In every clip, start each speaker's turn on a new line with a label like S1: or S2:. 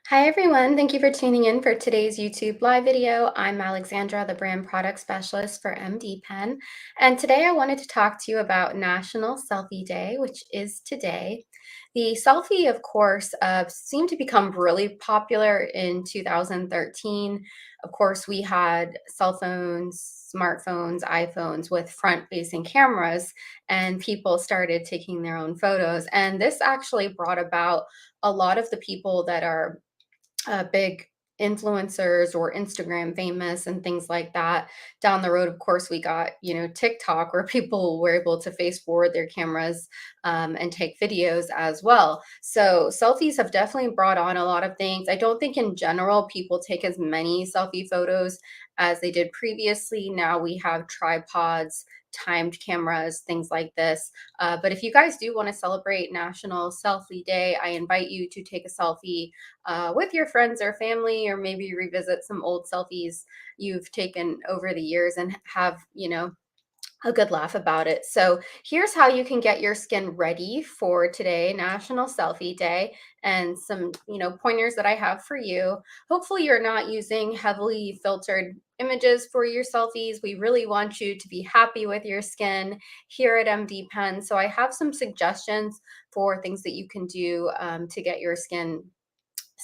S1: Hi everyone, thank you for tuning in for today's YouTube live video. I'm Alexandra, the brand product specialist for MDPen, and today I wanted to talk to you about National Selfie Day, which is today. The selfie, of course, seemed to become really popular in 2013. Of course, we had cell phones, smartphones, iPhones with front-facing cameras, and people started taking their own photos. And this actually brought about a lot of the people that are big influencers or Instagram famous and things like that. Down the road, of course, we got, TikTok where people were able to face forward their cameras and take videos as well. So selfies have definitely brought on a lot of things. I don't think in general people take as many selfie photos as they did previously. Now we have tripods, timed cameras, things like this. But if you guys do want to celebrate National Selfie Day, I invite you to take a selfie with your friends or family, or maybe revisit some old selfies you've taken over the years and have, a good laugh about it. So here's how you can get your skin ready for today, National Selfie Day, and some, pointers that I have for you. Hopefully you're not using heavily filtered images for your selfies. We really want you to be happy with your skin here at MD Pen. So I have some suggestions for things that you can do to get your skin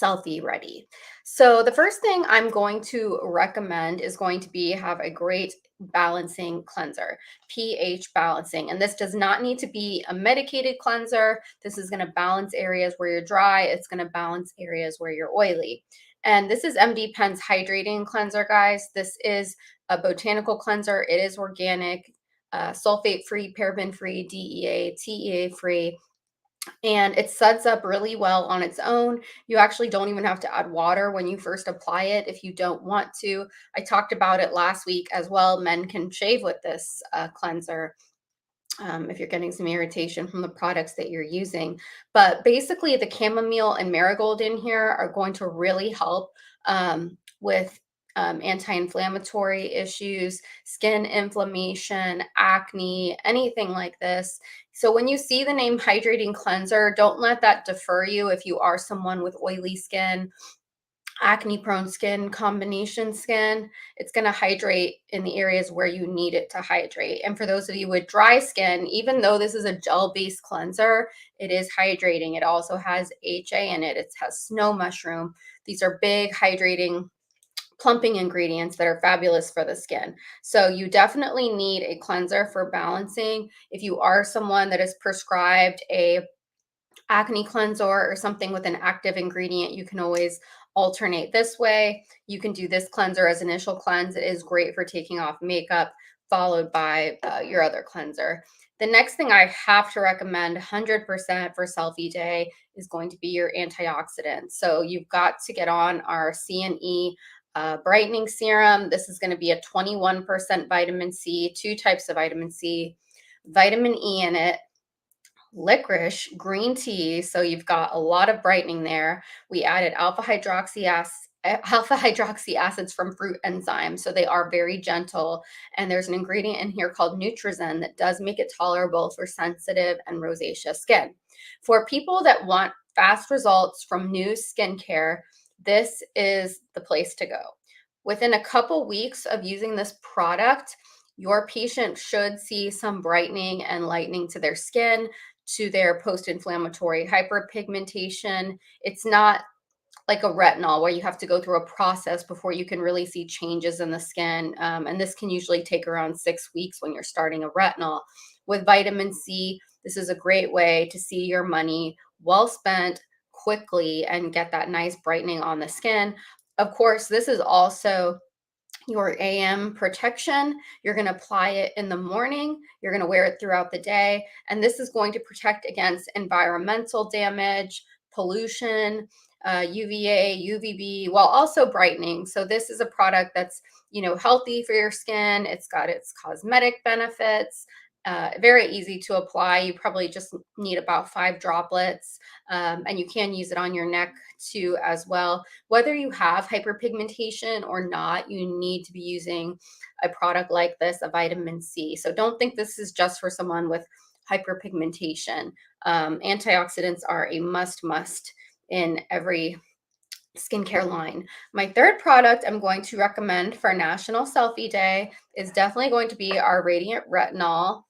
S1: selfie ready. So the first thing I'm going to recommend is going to be have a great balancing cleanser, pH balancing. And this does not need to be a medicated cleanser. This is going to balance areas where you're dry. It's going to balance areas where you're oily. And this is MD Pen's Hydrating Cleanser, guys. This is a botanical cleanser. It is organic, sulfate-free, paraben-free, DEA, TEA-free, and it suds up really well on its own. You actually don't even have to add water when you first apply it if you don't want to. I talked about it last week as well. Men can shave with this cleanser if you're getting some irritation from the products that you're using. But basically, the chamomile and marigold in here are going to really help with anti-inflammatory issues, skin inflammation, acne, anything like this. So when you see the name Hydrating Cleanser, don't let that defer you if you are someone with oily skin, acne prone skin, combination skin. It's going to hydrate in the areas where you need it to hydrate. And for those of you with dry skin, even though this is a gel based cleanser, it is hydrating. It also has HA in it. It has snow mushroom. These are big hydrating plumping ingredients that are fabulous for the skin. So you definitely need a cleanser for balancing. If you are someone that is prescribed a acne cleanser or something with an active ingredient, you can always alternate this way. You can do this cleanser as initial cleanse. It is great for taking off makeup, followed by your other cleanser. The next thing I have to recommend 100% for selfie day is going to be your antioxidant. So you've got to get on our C&E brightening serum. This is going to be a 21% vitamin C, two types of vitamin C, vitamin E in it, licorice, green tea. So you've got a lot of brightening there. We added alpha hydroxy acids from fruit enzymes. So they are very gentle. And there's an ingredient in here called Nutrizen that does make it tolerable for sensitive and rosacea skin. For people that want fast results from new skincare, this is the place to go. Within a couple weeks of using this product, your patient should see some brightening and lightening to their skin, to their post-inflammatory hyperpigmentation. It's not like a retinol where you have to go through a process before you can really see changes in the skin. And this can usually take around 6 weeks when you're starting a retinol. With vitamin C, this is a great way to see your money well spent quickly and get that nice brightening on the skin. Of course, this is also your AM protection. You're going to apply it in the morning. You're going to wear it throughout the day. And this is going to protect against environmental damage, pollution, UVA, UVB, while also brightening. So this is a product that's, healthy for your skin. It's got its cosmetic benefits. Very easy to apply. You probably just need about 5 droplets, and you can use it on your neck too as well. Whether you have hyperpigmentation or not, you need to be using a product like this, a vitamin C. So don't think this is just for someone with hyperpigmentation. Antioxidants are a must in every skincare line. My third product I'm going to recommend for National Selfie Day is definitely going to be our Radiant Retinol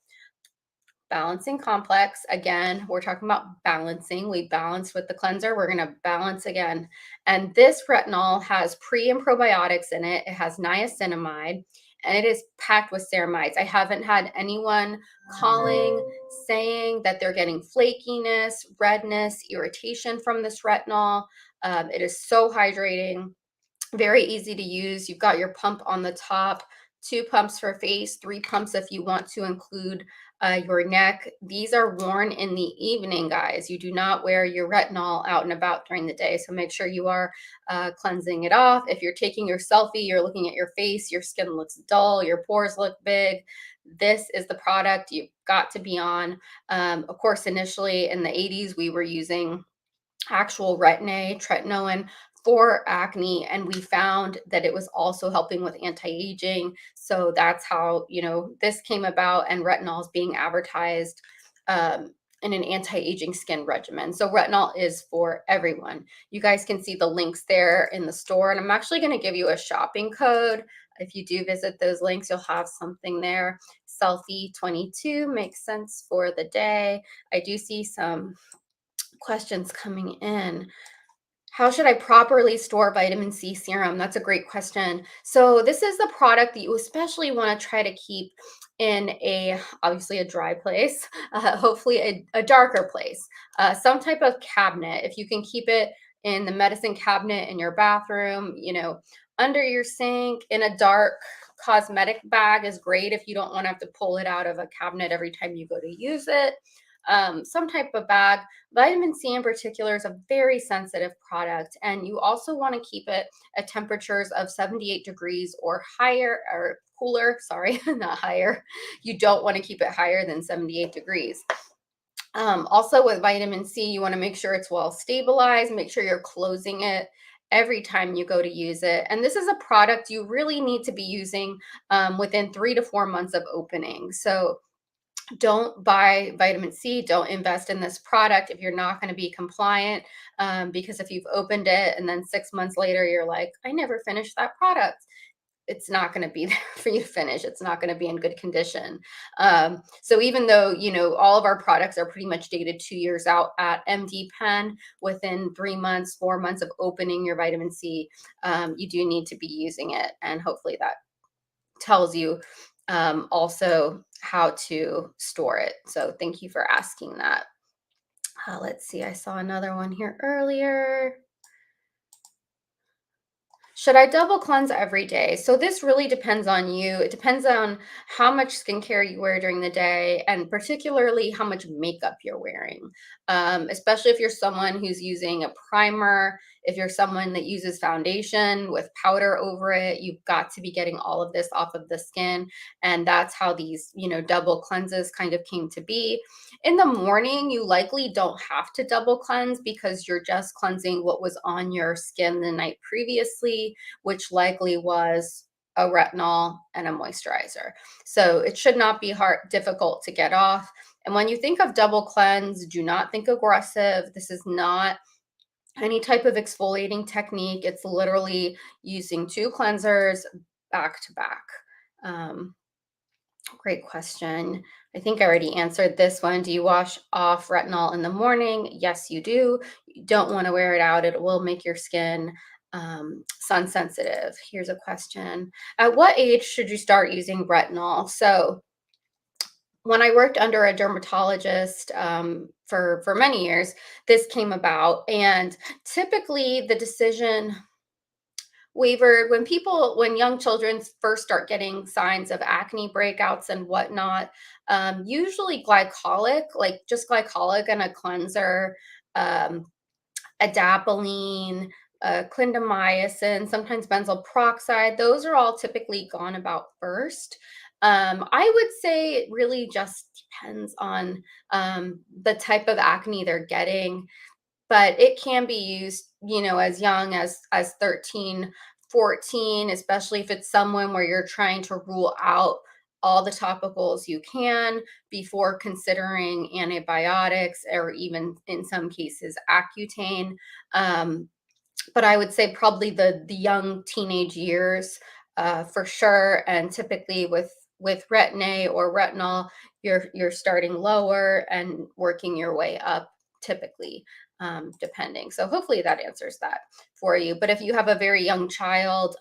S1: Balancing Complex. Again, we're talking about balancing. We balanced with the cleanser. We're going to balance again. And this retinol has pre and probiotics in it. It has niacinamide and it is packed with ceramides. I haven't had anyone calling saying that they're getting flakiness, redness, irritation from this retinol. It is so hydrating, very easy to use. You've got your pump on the top, 2 pumps for face, 3 pumps if you want to include your neck. These are worn in the evening, guys. You do not wear your retinol out and about during the day. So make sure you are cleansing it off. If you're taking your selfie, you're looking at your face, your skin looks dull, your pores look big. This is the product you've got to be on. Of course, initially in the 80s, we were using actual tretinoin for acne, and we found that it was also helping with anti-aging. So that's how, this came about, and retinol is being advertised in an anti-aging skin regimen. So retinol is for everyone. You guys can see the links there in the store, and I'm actually going to give you a shopping code. If you do visit those links, you'll have something there. Selfie 22 makes sense for the day. I do see some questions coming in. How should I properly store vitamin C serum? That's a great question. So this is the product that you especially want to try to keep in obviously a dry place, hopefully a darker place, some type of cabinet. If you can keep it in the medicine cabinet in your bathroom, under your sink, in a dark cosmetic bag is great if you don't want to have to pull it out of a cabinet every time you go to use it. Some type of bag. Vitamin C in particular is a very sensitive product, and you also want to keep it at temperatures of 78 degrees or higher, or cooler, sorry, not higher. You don't want to keep it higher than 78 degrees. Also with vitamin C, you want to make sure it's well stabilized, make sure you're closing it every time you go to use it. And this is a product you really need to be using within 3 to 4 months of opening. So don't buy vitamin C, don't invest in this product if you're not going to be compliant, because if you've opened it and then 6 months later you're like, I never finished that product, it's not going to be there for you to finish. It's not going to be in good condition. So even though, all of our products are pretty much dated 2 years out at MDPen, within 3 months, 4 months of opening your vitamin C, you do need to be using it. And hopefully that tells you also how to store it. So thank you for asking that. Let's see, I saw another one here earlier. Should I double cleanse every day? So this really depends on you. It depends on how much skincare you wear during the day, and particularly how much makeup you're wearing. Especially if you're someone who's using a primer, if you're someone that uses foundation with powder over it, you've got to be getting all of this off of the skin. And that's how these, double cleanses kind of came to be. In the morning, you likely don't have to double cleanse because you're just cleansing what was on your skin the night previously, which likely was a retinol and a moisturizer. So it should not be difficult to get off. And when you think of double cleanse, do not think aggressive. This is not any type of exfoliating technique. It's literally using 2 cleansers back to back. Great question. I think I already answered this one. Do you wash off retinol in the morning? Yes, you do. You don't want to wear it out. It will make your skin sun sensitive. Here's a question. At what age should you start using retinol? So when I worked under a dermatologist for many years, this came about. And typically the decision wavered when young children first start getting signs of acne breakouts and whatnot. Usually glycolic, like just glycolic and a cleanser, um, adapalene, clindamycin, sometimes benzoyl peroxide. Those are all typically gone about first. I would say it really just depends on the type of acne they're getting, but it can be used, as young as 13, 14, especially if it's someone where you're trying to rule out all the topicals you can before considering antibiotics, or even in some cases Accutane. but I would say probably the young teenage years for sure. And typically with retin-A or retinol, you're starting lower and working your way up typically, depending. So hopefully that answers that for you. But if you have a very young child,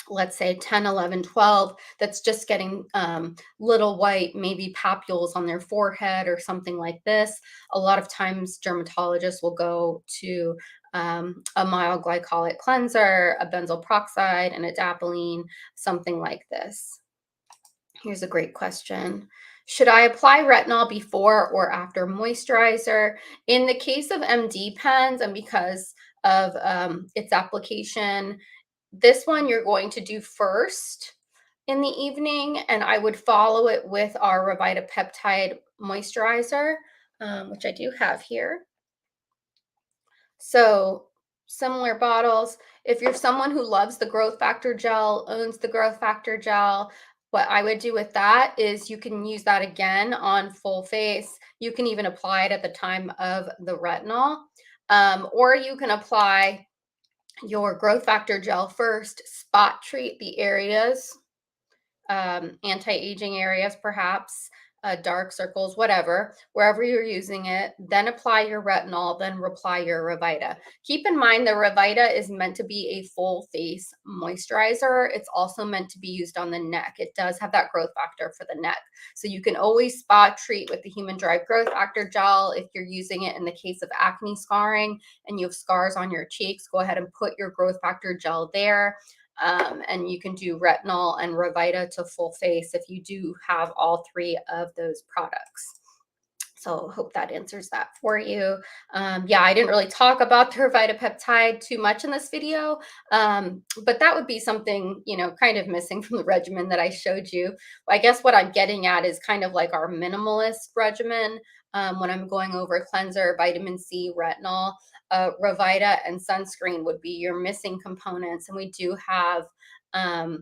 S1: let's say 10, 11, 12, that's just getting little white, maybe papules on their forehead or something like this, a lot of times dermatologists will go to a mild glycolic cleanser, a benzoyl peroxide, and adapalene, something like this. Here's a great question. Should I apply retinol before or after moisturizer? In the case of MDPens, and because of its application, this one you're going to do first in the evening, and I would follow it with our Revita Peptide Moisturizer, which I do have here. So similar bottles. If you're someone who loves the growth factor gel, owns the growth factor gel, what I would do with that is you can use that again on full face. You can even apply it at the time of the retinol, or you can apply your growth factor gel first, spot treat the areas, anti-aging areas, perhaps dark circles, whatever, wherever you're using it, then apply your retinol, then apply your Revita. Keep in mind the Revita is meant to be a full face moisturizer. It's also meant to be used on the neck. It does have that growth factor for the neck. So you can always spot treat with the human derived growth factor gel. If you're using it in the case of acne scarring and you have scars on your cheeks, go ahead and put your growth factor gel there. And you can do retinol and Revita to full face if you do have all three of those products. So hope that answers that for you. Yeah, I didn't really talk about the Revita peptide too much in this video, but that would be something, kind of missing from the regimen that I showed you. I guess what I'm getting at is kind of like our minimalist regimen. When I'm going over cleanser, vitamin C, retinol, Revita, and sunscreen would be your missing components. And we do have a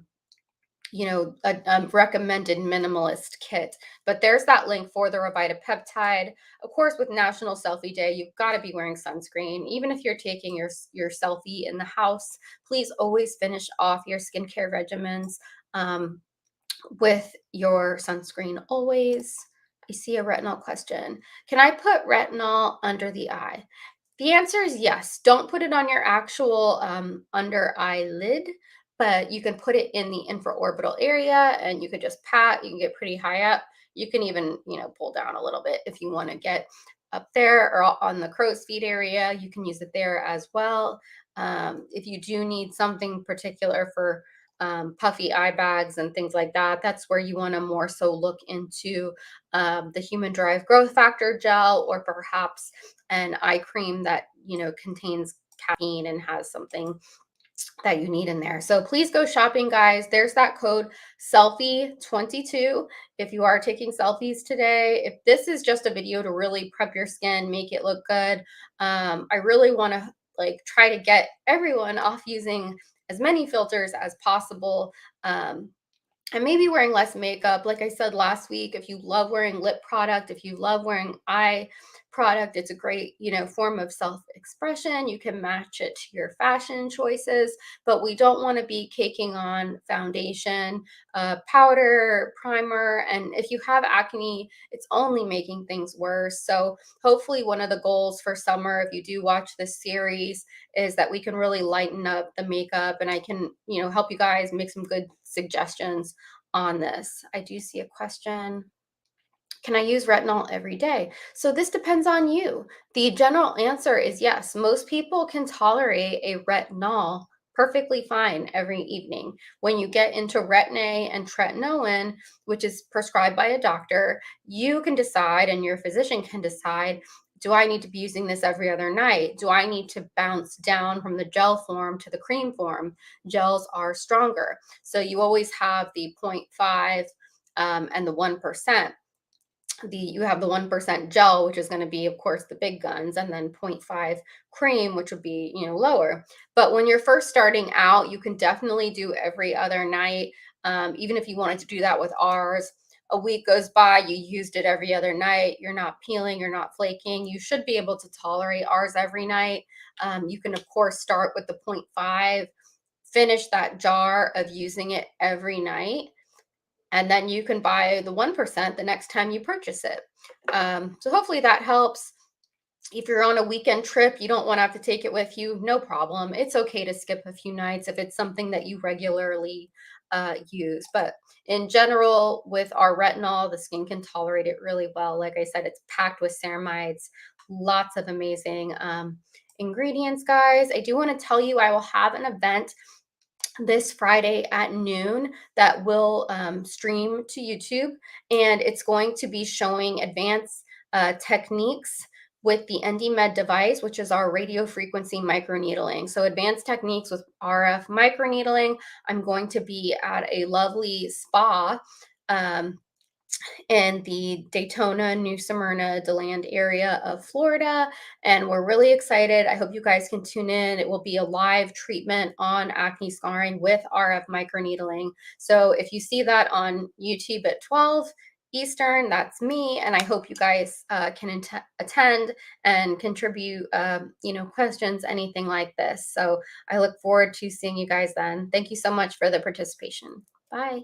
S1: recommended minimalist kit. But there's that link for the Revita peptide. Of course, with National Selfie Day, you've got to be wearing sunscreen. Even if you're taking your selfie in the house, please always finish off your skincare regimens with your sunscreen always. I see a retinol question. Can I put retinol under the eye? The answer is yes. Don't put it on your actual under eyelid, but you can put it in the infraorbital area and you can just pat. You can get pretty high up. You can even, pull down a little bit if you want to get up there, or on the crow's feet area. You can use it there as well. If you do need something particular for puffy eye bags and things like that, that's where you want to more so look into the human derived growth factor gel, or perhaps an eye cream that contains caffeine and has something that you need in there. So please go shopping, guys. There's that code selfie22 if you are taking selfies today. If this is just a video to really prep your skin, make it look good, I really want to try to get everyone off using as many filters as possible. And maybe wearing less makeup. Like I said last week, if you love wearing lip product, if you love wearing eye product, it's a great, form of self-expression. You can match it to your fashion choices, but we don't want to be caking on foundation, powder, primer. And if you have acne, it's only making things worse. So hopefully one of the goals for summer, if you do watch this series, is that we can really lighten up the makeup, and I can, help you guys make some good suggestions on this. I do see a question. Can I use retinol every day? So this depends on you. The general answer is yes. Most people can tolerate a retinol perfectly fine every evening. When you get into retin-A and tretinoin, which is prescribed by a doctor, you can decide, and your physician can decide, do I need to be using this every other night? Do I need to bounce down from the gel form to the cream form? Gels are stronger. So you always have the 0.5 and the 1%. You have the 1% gel, which is going to be, of course, the big guns, and then 0.5 cream, which would be, lower. But when you're first starting out, you can definitely do every other night. Even if you wanted to do that with ours, a week goes by, you used it every other night, you're not peeling, you're not flaking, you should be able to tolerate ours every night. You can, of course, start with the 0.5, finish that jar of using it every night, and then you can buy the 1% the next time you purchase it. So hopefully that helps. If you're on a weekend trip, you don't want to have to take it with you, no problem. It's okay to skip a few nights if it's something that you regularly use. But in general, with our retinol, the skin can tolerate it really well. Like I said, it's packed with ceramides, lots of amazing ingredients, guys. I do want to tell you, I will have an event this Friday at noon that will stream to YouTube, and it's going to be showing advanced techniques with the NDMed device, which is our radio frequency microneedling. So advanced techniques with RF microneedling. I'm going to be at a lovely spa um, in the Daytona, New Smyrna, DeLand area of Florida. And we're really excited. I hope you guys can tune in. It will be a live treatment on acne scarring with RF microneedling. So if you see that on YouTube at 12 Eastern, that's me. And I hope you guys can attend and contribute, questions, anything like this. So I look forward to seeing you guys then. Thank you so much for the participation. Bye.